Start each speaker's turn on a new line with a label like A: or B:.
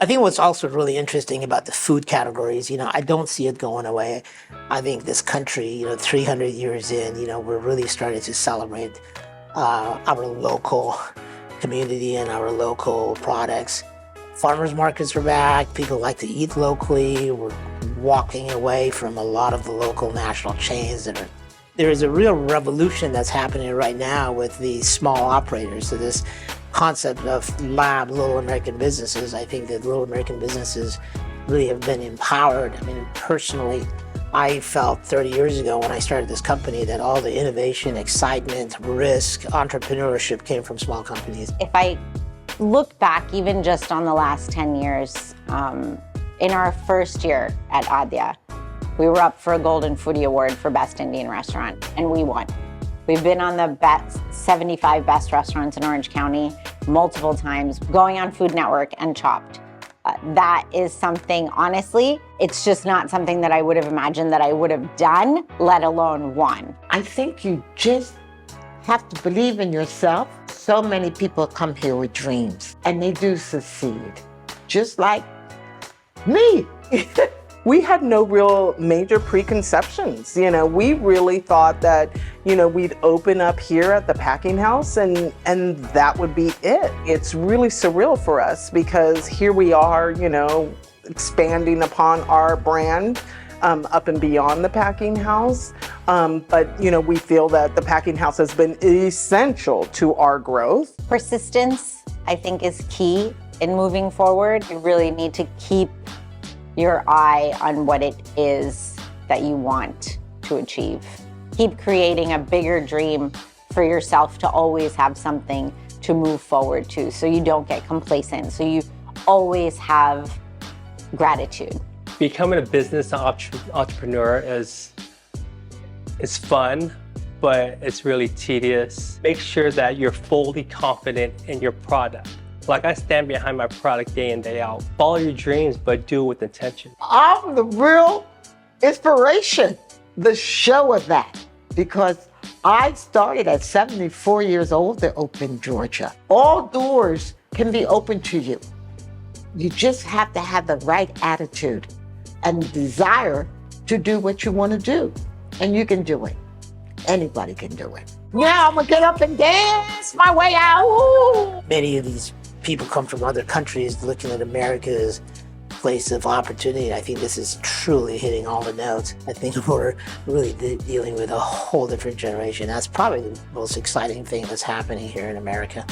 A: I think what's also really interesting about the food categories, I don't see it going away. I think this country, 300 years in, we're really starting to celebrate our local community and our local products. Farmers markets are back. People like to eat locally. We're walking away from a lot of the local national chains there is a real revolution that's happening right now with the small operators. So this concept of lab little American businesses, I think that little American businesses really have been empowered. I mean, personally, I felt 30 years ago when I started this company that all the innovation, excitement, risk, entrepreneurship came from small companies.
B: If I look back even just on the last 10 years, in our first year at ADYA, we were up for a Golden Foodie Award for Best Indian Restaurant, and we won. We've been on the 75 best restaurants in Orange County multiple times, going on Food Network and Chopped. That is something, honestly, it's just not something that I would have imagined that I would have done, let alone won.
C: I think you just have to believe in yourself. So many people come here with dreams, and they do succeed, just like me.
D: We had no real major preconceptions. We really thought that, we'd open up here at the Packing House and that would be it. It's really surreal for us because here we are, expanding upon our brand up and beyond the Packing House. But, we feel that the Packing House has been essential to our growth.
B: Persistence, I think, is key in moving forward. You really need to keep your eye on what it is that you want to achieve. Keep creating a bigger dream for yourself to always have something to move forward to so you don't get complacent, so you always have gratitude.
E: Becoming a business entrepreneur is fun, but it's really tedious. Make sure that you're fully confident in your product. Like I stand behind my product day in, day out. Follow your dreams, but do it with intention.
C: I'm the real inspiration, the show of that, because I started at 74 years old to open Georgia. All doors can be open to you. You just have to have the right attitude and desire to do what you want to do. And you can do it. Anybody can do it. Now I'm gonna get up and dance my way out. Woo!
A: Many of these people come from other countries looking at America as a place of opportunity. I think this is truly hitting all the notes. I think we're really dealing with a whole different generation. That's probably the most exciting thing that's happening here in America.